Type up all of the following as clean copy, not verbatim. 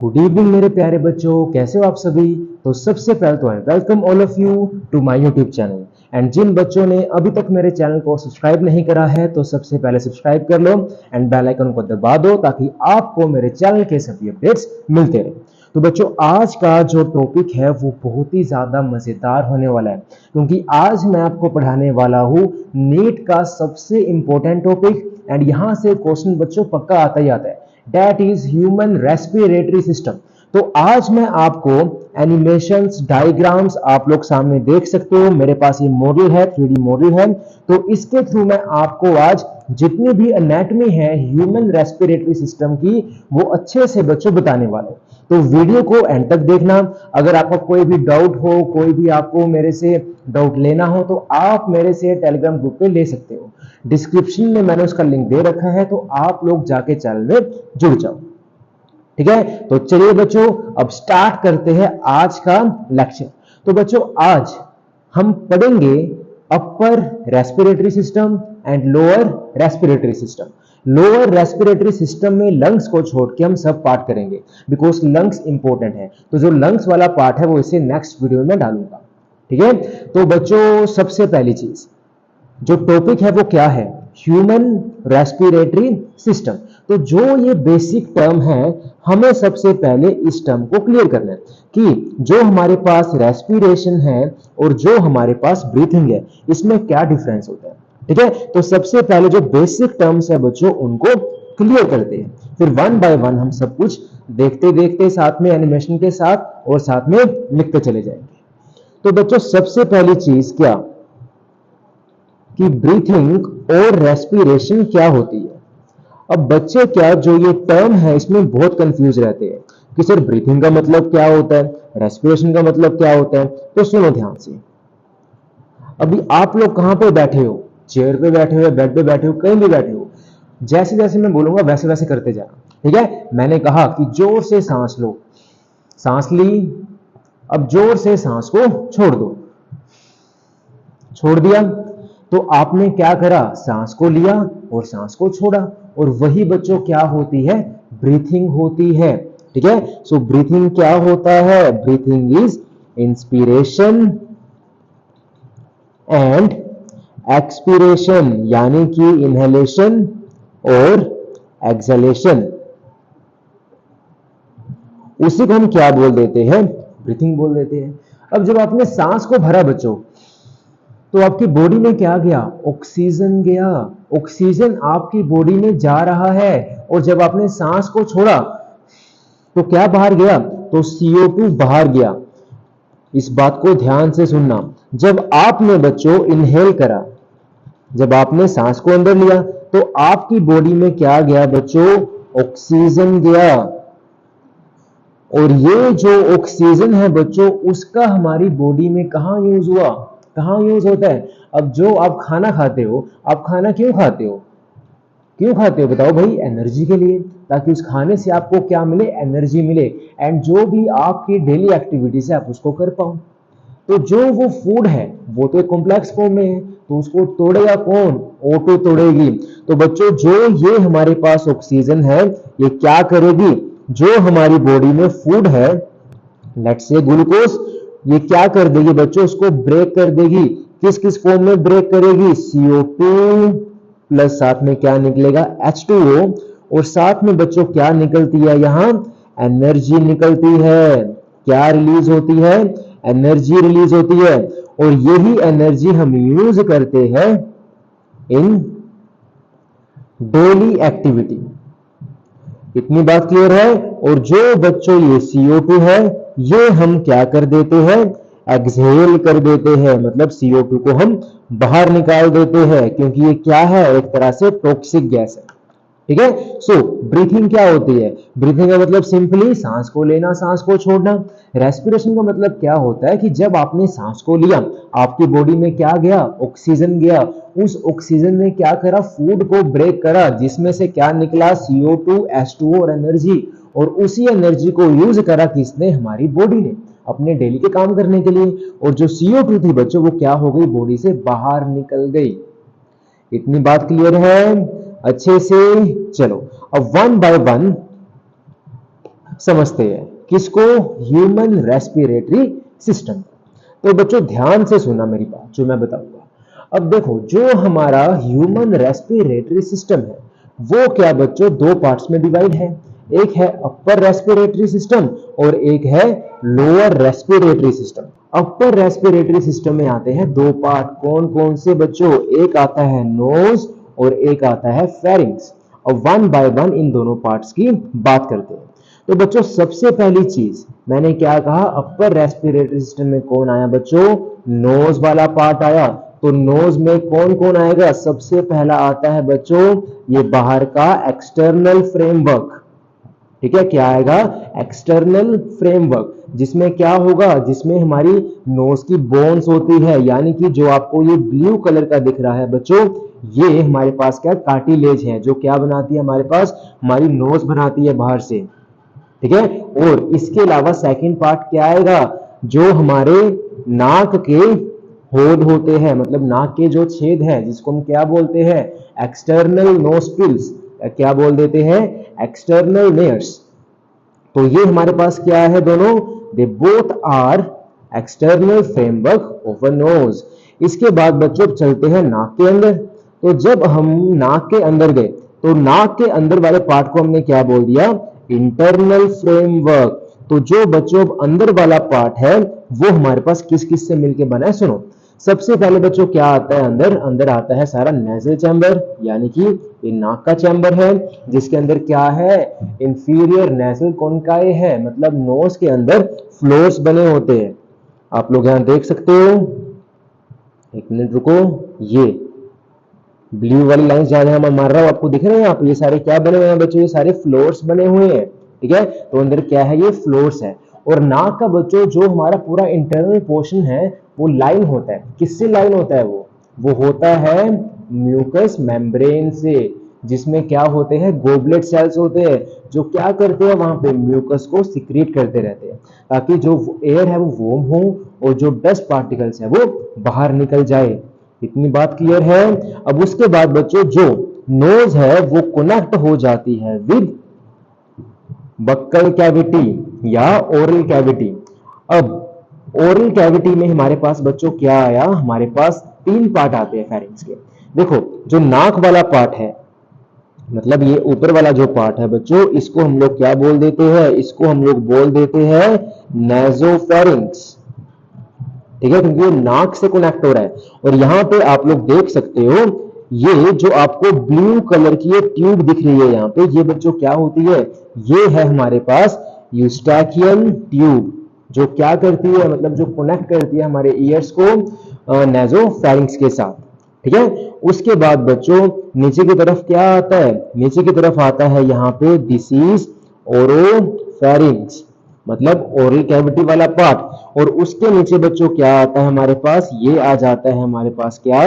Good evening मेरे प्यारे बच्चों, कैसे हो आप सभी। तो सबसे पहले तो welcome all of you to my YouTube channel. And जिन बच्चों ने अभी तक मेरे चैनल को सब्सक्राइब नहीं करा है तो सबसे पहले सब्सक्राइब कर लो एंड बेल आइकन को दबा दो ताकि आपको मेरे चैनल के सभी अपडेट्स मिलते रहे। तो बच्चों, आज का जो टॉपिक है वो बहुत ही ज्यादा मजेदार होने वाला है, क्योंकि आज मैं आपको पढ़ाने वाला हूँ नीट का सबसे इंपॉर्टेंट टॉपिक। एंड यहाँ से क्वेश्चन बच्चों पक्का आता ही आता है, that is human respiratory system. तो आज मैं आपको एनिमेशंस, डायग्राम्स आप लोग सामने देख सकते हो। मेरे पास ये मॉडल है, 3D मॉडल है। तो इसके थ्रू मैं आपको आज जितनी भी एनाटॉमी है ह्यूमन रेस्पिरेटरी सिस्टम की वो अच्छे से बच्चों बताने वाला हूं। तो वीडियो को एंड तक देखना। अगर आपका कोई भी डाउट हो, कोई भी आपको मेरे से डाउट लेना हो तो आप मेरे से टेलीग्राम ग्रुप पे ले सकते हो। डिस्क्रिप्शन में मैंने उसका लिंक दे रखा है, तो आप लोग जाके चैनल में जुड़ जाओ। ठीक है, तो चलिए बच्चों अब स्टार्ट करते हैं आज का लेक्चर। तो बच्चों आज हम पढ़ेंगे upper respiratory system and lower respiratory system. Lower respiratory system में लंग्स को छोड़ के हम सब पार्ट करेंगे, बिकॉज लंग्स इंपॉर्टेंट है। तो जो लंग्स वाला पार्ट है वो इसे नेक्स्ट वीडियो में डालूंगा। ठीक है, तो बच्चों सबसे पहली चीज जो टॉपिक है वो क्या है, ह्यूमन रेस्पिरेटरी सिस्टम। तो जो ये बेसिक टर्म है हमें सबसे पहले इस टर्म को क्लियर करना है कि जो हमारे पास रेस्पिरेशन है और जो हमारे पास ब्रीथिंग है इसमें क्या डिफरेंस होता है। ठीक है, तो सबसे पहले जो बेसिक टर्म्स है बच्चों उनको क्लियर करते हैं, फिर वन बाय वन हम सब कुछ देखते देखते साथ में एनिमेशन के साथ और साथ में लिखते चले जाएंगे। तो बच्चों सबसे पहली चीज क्या कि ब्रीथिंग और रेस्पिरेशन क्या होती है। अब बच्चे क्या जो ये टर्म है इसमें बहुत कंफ्यूज रहते हैं कि सर ब्रीथिंग का मतलब क्या होता है, रेस्पिरेशन का मतलब क्या होता है। तो सुनो ध्यान से, अभी आप लोग कहां पे बैठे हो, चेयर पे बैठे हो, बेड पे बैठे हो, कहीं भी बैठे हो, जैसे जैसे मैं बोलूंगा वैसे वैसे करते जाना। ठीक है, मैंने कहा कि जोर से सांस लो, सांस ली, अब जोर से सांस को छोड़ दो, छोड़ दिया। तो आपने क्या करा, सांस को लिया और सांस को छोड़ा, और वही बच्चों क्या होती है, ब्रीथिंग होती है। ठीक है, सो ब्रीथिंग क्या होता है, breathing is inspiration and expiration, यानी कि इनहेलेशन और एक्सहेलेशन। उसी को हम क्या बोल देते हैं, ब्रीथिंग बोल देते हैं। अब जब आपने सांस को भरा बच्चों तो आपकी बॉडी में क्या गया, ऑक्सीजन गया, ऑक्सीजन आपकी बॉडी में जा रहा है। और जब आपने सांस को छोड़ा तो क्या बाहर गया, तो CO2 बाहर गया। इस बात को ध्यान से सुनना, जब आपने बच्चों इनहेल करा, जब आपने सांस को अंदर लिया तो आपकी बॉडी में क्या गया बच्चों, ऑक्सीजन गया। और ये जो ऑक्सीजन है बच्चों उसका हमारी बॉडी में कहां यूज हुआ, कहां यूज होता है। अब जो आप खाना खाते हो, आप खाना क्यों खाते हो, क्यों खाते हो बताओ भाई, एनर्जी के लिए, ताकि उस खाने से आपको क्या मिले, एनर्जी मिले। एंड जो भी आपकी डेली एक्टिविटीज है आप उसको कर पाओ। तो जो वो फूड है वो तो एक कॉम्प्लेक्स फॉर्म में है, तो उसको तोड़ेगा कौन, O2 तोड़ेगी। तो बच्चों जो ये हमारे पास ऑक्सीजन है ये क्या करेगी, जो हमारी बॉडी में फूड है, लेट्स से ग्लूकोज, ये क्या कर देगी बच्चों, उसको ब्रेक कर देगी। किस किस फॉर्म में ब्रेक करेगी, CO2 प्लस साथ में क्या निकलेगा, H2O, और साथ में बच्चों क्या निकलती है, यहां एनर्जी निकलती है। क्या रिलीज होती है, एनर्जी रिलीज होती है। और यही एनर्जी हम यूज करते हैं इन डेली एक्टिविटी। इतनी बात क्लियर है। और जो बच्चों ये CO2 है ये हम क्या कर देते हैं, एक्सहेल कर देते हैं, मतलब CO2 को हम बाहर निकाल देते हैं, क्योंकि ये क्या है, एक तरह से टॉक्सिक गैस है। ठीक है, सो ब्रीथिंग क्या होती है, ब्रीथिंग का मतलब सिंपली सांस को लेना, सांस को छोड़ना। रेस्पिरेशन का मतलब क्या होता है कि जब आपने सांस को लिया आपकी बॉडी में क्या गया, ऑक्सीजन गया, उस ऑक्सीजन ने क्या करा, फूड को ब्रेक करा, जिसमें से क्या निकला, CO2, H2O और एनर्जी। और उसी एनर्जी को यूज करा किसने, हमारी बॉडी ने, अपने डेली के काम करने के लिए। और जो CO2 थी बच्चों वो क्या हो गई, बॉडी से बाहर निकल गई। इतनी बात क्लियर है अच्छे से। चलो अब वन बाय वन समझते हैं। किसको? Human respiratory system. तो बच्चों ध्यान से सुनना मेरी बात जो मैं बताऊंगा। अब देखो, जो हमारा ह्यूमन रेस्पिरेटरी सिस्टम है वो क्या बच्चों, दो पार्ट्स में डिवाइड है। एक है अपर रेस्पिरेटरी सिस्टम और एक है lower respiratory system. Upper respiratory system में आते हैं दो पार्ट। कौन कौन से बच्चों? एक आता है नोज और एक आता है फेरिंग्स। और वन बाय वन इन दोनों पार्ट्स की बात करते हैं। तो बच्चों सबसे पहली चीज मैंने क्या कहा, अपर रेस्पिरेटरी सिस्टम में कौन आया बच्चों? नोज वाला पार्ट आया। तो नोज में कौन कौन आएगा? सबसे पहला आता है बच्चों ये बाहर का एक्सटर्नल फ्रेमवर्क। ठीक है, क्या आएगा? एक्सटर्नल फ्रेमवर्क, जिसमें क्या होगा, जिसमें हमारी नोज की बोन्स होती है, यानी कि जो आपको ये ब्लू कलर का दिख रहा है बच्चों, ये हमारे पास क्या कार्टिलेज है, जो क्या बनाती है हमारे पास, हमारी नोज बनाती है बाहर से। ठीक है, और इसके अलावा सेकंड पार्ट क्या आएगा, जो हमारे नाक के होल होते हैं, मतलब नाक के जो छेद है जिसको हम क्या बोलते हैं, एक्सटर्नल नोस्ट्रिल्स, क्या बोल देते हैं, एक्सटर्नल नेयर्स। तो ये हमारे पास क्या है दोनों, they both are external framework of a nose. इसके बाद बच्चों चलते हैं नाक के अंदर। तो जब हम नाक के अंदर गए तो नाक के अंदर वाले पार्ट को हमने क्या बोल दिया, इंटरनल फ्रेमवर्क। तो जो बच्चों अंदर वाला पार्ट है वो हमारे पास किस किस से मिलके बना है, सुनो। सबसे पहले बच्चों क्या आता है अंदर, अंदर आता है सारा नेजल चैम्बर, यानी कि ये नाक का चैम्बर है, जिसके अंदर क्या है, इंफीरियर नेजल कॉन्काई है, मतलब नोज के अंदर फ्लोर्स बने होते हैं। आप लोग यहां देख सकते हो, एक मिनट रुको, ये ब्लू वाली लाइन जहां मैं मार रहा हूं आपको दिख रहे हैं, आप ये सारे क्या बने हुए हैं बच्चों, ये सारे फ्लोर्स बने हुए हैं। ठीक है, तो अंदर क्या है, ये फ्लोर्स है। और नाक का बच्चों जो हमारा पूरा इंटरनल पोर्शन है वो लाइन होता है। किससे लाइन होता है वो होता है म्यूकस मेम्ब्रेन से, जिसमें क्या होते हैं, गोबलेट सेल्स होते हैं, जो क्या करते हैं वहां पे म्यूकस को सिक्रीट करते रहते हैं, ताकि जो एयर है वो वार्म हो और जो डस्ट पार्टिकल्स है वो बाहर निकल जाए। इतनी बात क्लियर है। अब उसके बाद बच्चों जो नोज है वो कनेक्ट हो जाती है विद बक्कल कैविटी या ओरल कैविटी। अब ओरल कैविटी में हमारे पास बच्चों क्या आया, हमारे पास तीन पार्ट आते हैं फेरिंग्स के। देखो जो नाक वाला पार्ट है, मतलब ये ऊपर वाला जो पार्ट है बच्चों, इसको हम लोग क्या बोल देते हैं, इसको हम लोग बोल देते हैं नेजोफेरिंग्स। ठीक है, क्योंकि ये नाक से कनेक्ट हो रहा है। और यहां पे आप लोग देख सकते हो, ये जो आपको ब्लू कलर की ये ट्यूब दिख रही है यहाँ पे, ये बच्चों क्या होती है, ये है हमारे पास यूस्टैकियन ट्यूब, जो क्या करती है, मतलब जो कनेक्ट करती है हमारे ईयर्स को नेजोफेरिंग्स के साथ। ठीक है, उसके बाद बच्चों नीचे की तरफ क्या आता है, नीचे की तरफ आता है यहाँ पे दिस इज ओरोफेरिंग्स, मतलब ओरल कैविटी वाला पार्ट। और उसके नीचे बच्चों क्या आता है हमारे पास, ये आ जाता है हमारे पास क्या,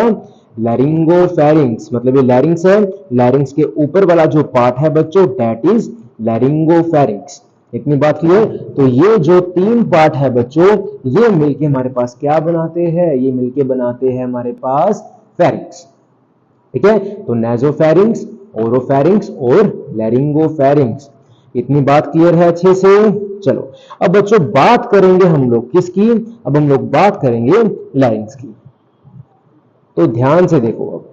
लैरिंगोफेरिंग्स, मतलब ये लैरिंग्स है, लैरिंग्स के ऊपर वाला जो पार्ट है बच्चों दैट इज लैरिंगोफेरिंग्स। इतनी बात क्लियर। तो ये जो तीन पार्ट है बच्चों, ये मिलके हमारे पास क्या बनाते हैं, ये मिलके बनाते हैं हमारे पास फेरिंग्स। ठीक है, तो नेजोफेरिंग्स, ओरोफेरिंग्स और लैरिंगोफेरिंग्स। इतनी बात क्लियर है अच्छे से। चलो अब बच्चों बात करेंगे हम लोग किसकी, अब हम लोग बात करेंगे लैरिंग्स की। तो ध्यान से देखो,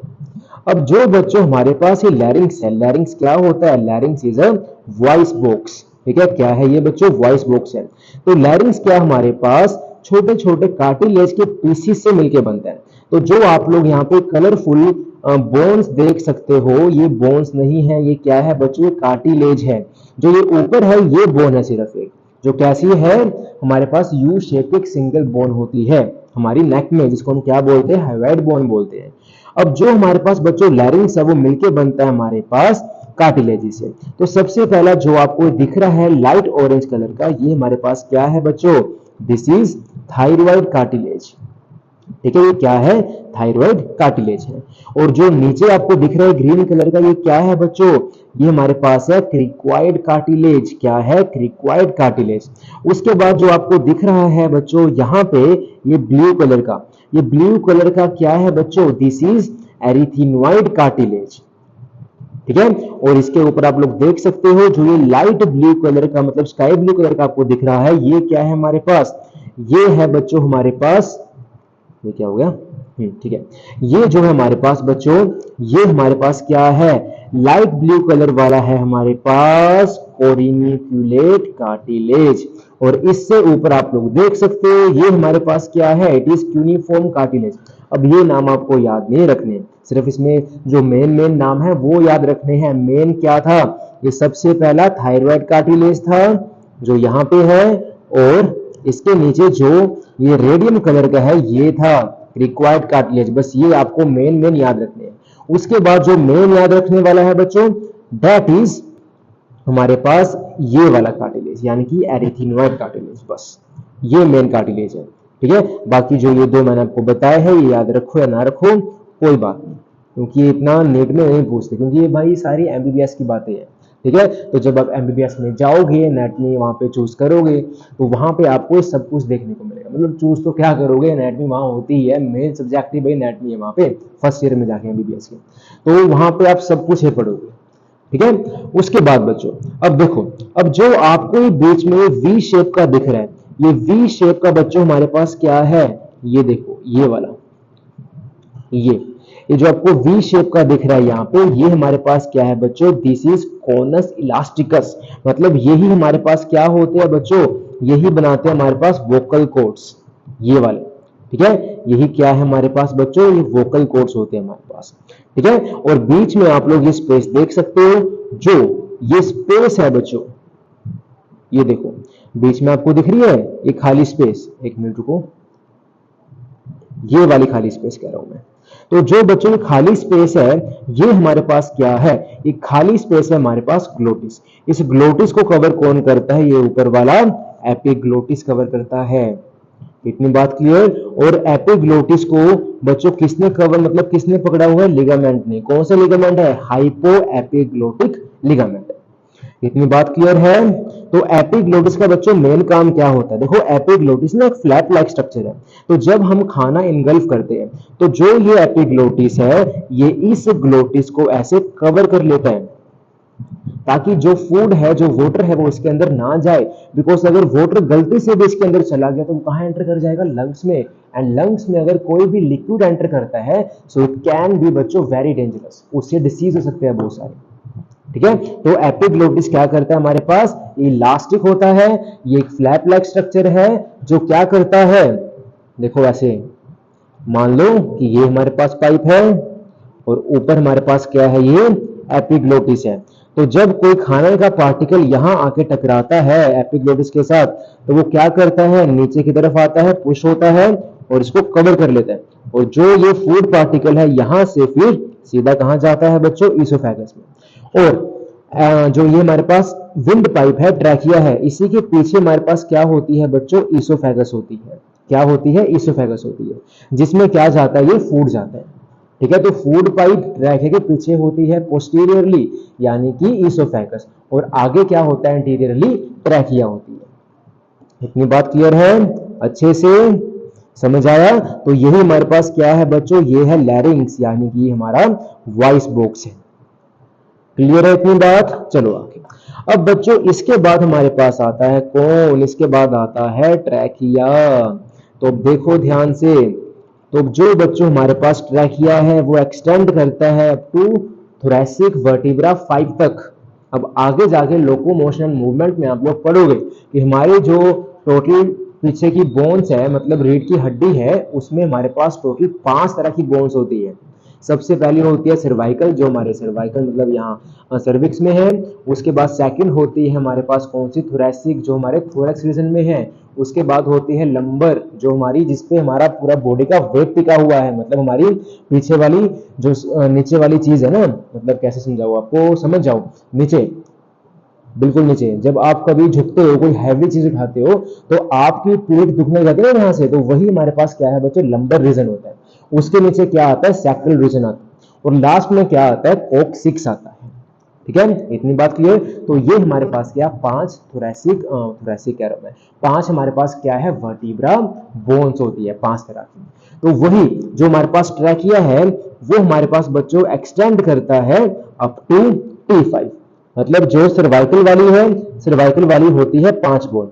अब जो बच्चों हमारे पास ये लैरिंग्स है, लैरिंग्स क्या होता है, लैरिंग्स इज अ वॉइस बॉक्स। ठीक है, क्या है ये बच्चों, वॉइस बॉक्स है। तो लैरिंग्स क्या हमारे पास छोटे छोटे कार्टिलेज के पीसीस से मिलकर बनता है। तो जो आप लोग यहाँ पे कलरफुल बोन्स देख सकते हो, ये बोन्स नहीं है, ये क्या है बच्चों, ये कार्टिलेज है। जो ये ऊपर है ये बोन है सिर्फ एक, जो कैसी है, हमारे पास यू शेप एक सिंगल बोन होती है हमारी नेक में, जिसको हम क्या बोलते हैं, हाइवाइड बोन बोलते हैं। अब जो हमारे पास बच्चों लैरिंग्स है वो मिलके बनता है हमारे पास कार्टिलेज से। तो सबसे पहला जो आपको दिख रहा है लाइट ऑरेंज कलर का, ये हमारे पास क्या है बच्चों, दिस इज थायराइड कार्टिलेज। ठीक है, ये क्या है, थायराइड कार्टिलेज है। और जो नीचे आपको दिख रहा है ग्रीन कलर का, ये क्या है बच्चों, ये हमारे पास है क्रिक्वाइड कार्टिलेज। क्या है, क्रिक्वाइड कार्टिलेज। उसके बाद जो आपको दिख रहा है बच्चों यहाँ पे ये ब्लू कलर का, ये ब्लू कलर का क्या है बच्चों, दिस इज एरिथिनोइड कार्टिलेज। ठीक है। और इसके ऊपर आप लोग देख सकते हो जो ये लाइट ब्लू कलर का मतलब स्काई ब्लू कलर का आपको दिख रहा है, ये क्या है हमारे पास, ये है बच्चों हमारे पास, ये क्या हो गया, ठीक है, ये जो है हमारे पास बच्चों, ये हमारे पास क्या है, लाइट ब्लू कलर वाला है हमारे पास कोरिनिक्युलेट कार्टिलेज। और इससे ऊपर आप लोग देख सकते हो ये हमारे पास क्या है, इट इज क्यूनिफॉर्म कार्टिलेज। अब ये नाम आपको याद नहीं रखने, सिर्फ इसमें जो मेन नाम है वो याद रखने हैं। मेन क्या था, ये सबसे पहला थायराइड कार्टिलेज था जो यहाँ पे है, और इसके नीचे जो ये रेडियम कलर का है ये था रिक्वायर्ड कार्टिलेज। बस ये आपको मेन याद रखने हैं। उसके बाद जो मेन याद रखने वाला है बच्चों, दैट इज हमारे पास ये वाला कार्टिलेज, यानी कि एरिथेनॉइड कार्टिलेज। बस ये मेन कार्टिलेज है, ठीक है। बाकी जो ये दो मैंने आपको बताया है ये याद रखो या ना रखो कोई बात नहीं, क्योंकि इतना नेट में नहीं पूछते, क्योंकि ये भाई सारी एमबीबीएस की बातें हैं, ठीक है। तो जब आप एमबीबीएस में जाओगे, नेट में वहां पे चूज करोगे, तो वहां पे आपको सब कुछ देखने को मिलेगा। मतलब चूज तो क्या करोगे, नेट में वहां होती ही है, मेन सब्जेक्ट ही भाई नेट में है वहां पे, फर्स्ट ईयर में जाके एमबीबीएस के, तो वहां पे आप सब कुछ ही पढ़ोगे, ठीक है। उसके बाद बच्चों अब देखो, अब जो आपको बीच में वी शेप का दिख रहा है, ये वी शेप का बच्चों हमारे पास क्या है, ये देखो ये वाला, ये जो आपको वी शेप का दिख रहा है यहाँ पे, ये हमारे पास क्या है बच्चों, दिस इज कोनस इलास्टिकस। मतलब यही हमारे पास क्या होते हैं बच्चों, यही बनाते हैं हमारे पास वोकल कॉर्ड्स, ये वाले, ठीक है। यही क्या है हमारे पास बच्चों, ये वोकल कॉर्ड्स होते हैं हमारे पास, ठीक है। और बीच में आप लोग ये स्पेस देख सकते हो, जो ये स्पेस है बच्चों, ये देखो बीच में आपको दिख रही है ये खाली स्पेस, एक मिनट रुको, ये वाली खाली स्पेस कह रहा हूं मैं। तो जो बच्चों की खाली स्पेस है, ये हमारे पास क्या है, एक खाली स्पेस है हमारे पास ग्लोटिस। इस ग्लोटिस को कवर कौन करता है, ये ऊपर वाला एपिग्लोटिस कवर करता है। इतनी बात क्लियर। और एपिग्लोटिस को बच्चों किसने कवर मतलब किसने पकड़ा हुआ है, लिगामेंट ने। कौन सा लिगामेंट है, हाइपो एपिग्लोटिक लिगामेंट। इतनी बात क्लियर है। तो एपिग्लोटिस का बच्चों मेन काम क्या होता है, देखो एपिग्लोटिस ना एक फ्लैप लाइक स्ट्रक्चर है। तो जब हम खाना इनगल्फ करते हैं, तो जो ये एपिग्लोटिस है, ये इस ग्लोटिस को ऐसे कवर कर लेता है, ताकि जो फूड है, जो वाटर है, वो इसके अंदर ना जाए। बिकॉज अगर वाटर गलती से भी इसके अंदर चला गया तो वो कहां एंटर कर जाएगा, लंग्स में। एंड लंग्स में अगर कोई भी लिक्विड एंटर करता है, सो इट कैन बी बच्चों वेरी डेंजरस, उससे डिसीज हो सकते हैं बहुत सारे, ठीक है। तो एपिग्लोटिस क्या करता है हमारे पास, इलास्टिक होता है, ये एक फ्लैप लाइक स्ट्रक्चर है जो क्या करता है, देखो ऐसे मान लो कि ये हमारे पास पाइप है और ऊपर हमारे पास क्या है, ये एपिग्लोटिस है। तो जब कोई खाने का पार्टिकल यहां आके टकराता है एपिग्लोटिस के साथ, तो वो क्या करता है, नीचे की तरफ आता है, पुश होता है और इसको कवर कर लेता है। और जो ये फूड पार्टिकल है यहां से फिर सीधा कहां जाता है बच्चों, ईसोफेगस में। और जो ये हमारे पास विंड पाइप है, ट्रैकिया है, इसी के पीछे हमारे पास क्या होती है बच्चों, ईसोफेगस होती है। क्या होती है, ईसोफेगस होती है, जिसमें क्या जाता है, ये फूड जाता है, ठीक है। तो फूड पाइप ट्रैकिया के पीछे होती है पोस्टीरियरली, यानी कि ईसोफेगस, और आगे क्या होता है, एंटीरियरली ट्रैकिया होती है। इतनी बात क्लियर है, अच्छे से समझ आया। तो यही हमारे पास क्या है बच्चों, ये है लैरिंग्स, यानी कि हमारा वॉइस बॉक्स है। क्लियर है इतनी बात, चलो आगे। अब बच्चों इसके बाद हमारे पास आता है कौन, इसके बाद आता है ट्रैकिया। तो देखो ध्यान से, तो जो बच्चों हमारे पास ट्रैकिया है वो एक्सटेंड करता है अप टू थोरैसिक वर्टिब्रा 5 तक। अब आगे जाके लोकोमोशन मूवमेंट में आप लोग पढ़ोगे कि हमारे जो टोटल पीछे की बोन्स है, मतलब रीढ़ की हड्डी है, उसमें हमारे पास टोटल 5 तरह की बोन्स होती है। सबसे पहली होती है सर्वाइकल, जो हमारे सर्वाइकल मतलब यहाँ सर्विक्स में है। उसके बाद सेकंड होती है हमारे पास कौन सी, थोरैसिक, जो हमारे थोरैक्स रीजन में है। उसके बाद होती है लंबर, जो हमारी जिसपे हमारा पूरा बॉडी का वेट टिका हुआ है, मतलब हमारी पीछे वाली जो नीचे वाली चीज है ना, मतलब कैसे समझाऊं आपको, समझ जाओ, नीचे बिल्कुल नीचे। जब आप कभी झुकते हो, कोई हैवी चीज उठाते हो, तो आपकी पीठ दुखने लगती है यहाँ से, तो वही हमारे पास क्या है बच्चों, लंबर रीजन होता है। उसके नीचे क्या आता है, सैक्रल रीजन आता है। और लास्ट में क्या आता है, कॉक्सिक्स आता है, ठीक है, इतनी बात क्लियर। तो ये हमारे पास क्या 5 थोरैसिक कह रहा हूं मैं, 5 हमारे पास क्या है वर्टिब्रा बोन्स होती है 5 तरह की। तो वही जो हमारे पास ट्रैकिया है वो हमारे पास बच्चों एक्सटेंड करता है अप टू T5। मतलब जो सर्वाइकल वाली है, सर्वाइकल वाली होती है 5 बोन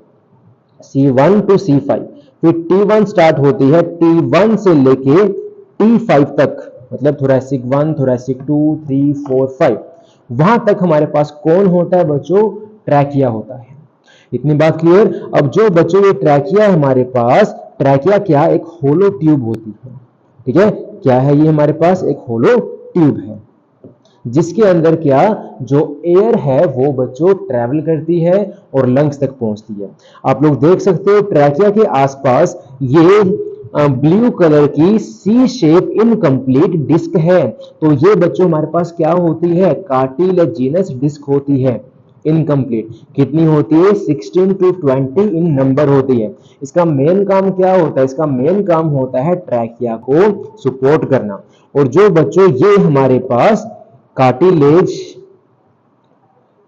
C1 टू C5, फिर T1 स्टार्ट होती है T1 से लेके T5 तक, मतलब थोरैसिक 1, थोरैसिक 2, 3, 4, 5, वहां तक हमारे पास कौन होता है बच्चों, ट्रैकिया होता है। इतनी बात क्लियर। अब जो बच्चों ये ट्रैकिया है हमारे पास, ट्रैकिया क्या एक होलो ट्यूब होती है, ठीक है, क्या है ये हमारे पास एक होलो ट्यूब है जिसके अंदर क्या जो एयर है वो बच्चों ट्रैवल करती है और लंग्स तक पहुंचती है। आप लोग देख सकते हो ट्रैकिया के आसपास ये ब्लू कलर की सी शेप इनकम्प्लीट डिस्क है। तो ये बच्चों हमारे पास क्या होती है, कार्टिलेजिनस डिस्क होती है इनकम्प्लीट। कितनी होती है 16 टू 20 इन नंबर होती है। इसका मेन काम क्या होता है, इसका मेन काम होता है ट्रैकिया को सपोर्ट करना। और जो बच्चों ये हमारे पास कार्टिलेज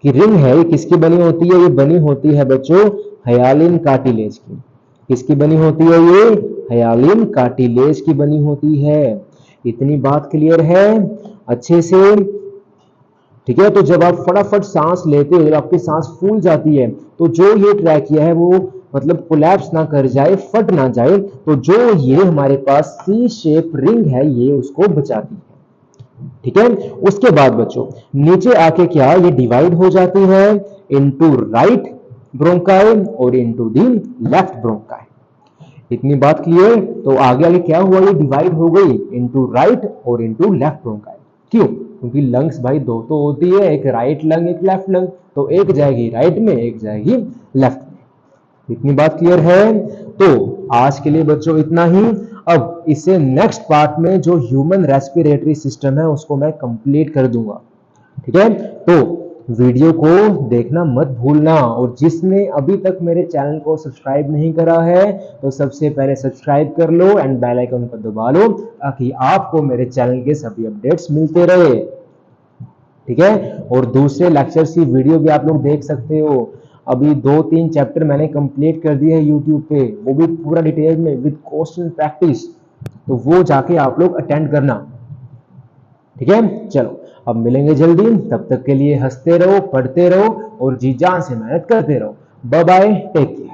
की रिंग है ये किसकी बनी होती है, ये बनी होती है बच्चों हायालिन कार्टिलेज की। किसकी बनी होती है, ये हायालिन कार्टिलेज की बनी होती है। इतनी बात क्लियर है अच्छे से, ठीक है। तो जब आप फटाफट सांस लेते हो, जब आपकी सांस फूल जाती है, तो जो ये ट्रैकिया है वो मतलब कोलैप्स ना कर जाए, फट ना जाए, तो जो ये हमारे पास सी शेप रिंग है ये उसको बचाती है, ठीक है। उसके बाद बच्चों नीचे आके क्या ये डिवाइड हो जाती है इनटू राइट ब्रोंकाई और इनटू दी लेफ्ट ब्रोंकाई। इतनी बात क्लियर। तो आगे आगे क्या हुआ, ये डिवाइड हो गई इनटू राइट और इनटू लेफ्ट ब्रोंकाई। क्यों, क्योंकि लंग्स भाई दो तो होती है, एक राइट लंग एक लेफ्ट लंग, तो एक जाएगी राइट में एक जाएगी लेफ्ट में। इतनी बात क्लियर है। तो आज के लिए बच्चों इतना ही। अब इससे नेक्स्ट पार्ट में जो ह्यूमन रेस्पिरेटरी सिस्टम है उसको मैं कंप्लीट कर दूंगा, ठीक है। तो वीडियो को देखना मत भूलना, और जिसने अभी तक मेरे चैनल को सब्सक्राइब नहीं करा है तो सबसे पहले सब्सक्राइब कर लो एंड बेल आइकन को दबा लो ताकि आपको मेरे चैनल के सभी अपडेट्स मिलते रहे, ठीक है। और दूसरे लेक्चर्स की वीडियो भी आप लोग देख सकते हो। अभी 2-3 चैप्टर मैंने कंप्लीट कर दिए है यूट्यूब पे, वो भी पूरा डिटेल में विद क्वेश्चन प्रैक्टिस, तो वो जाके आप लोग अटेंड करना, ठीक है। चलो अब मिलेंगे जल्दी, तब तक के लिए हंसते रहो, पढ़ते रहो और जी जान से मेहनत करते रहो। Bye bye, take care.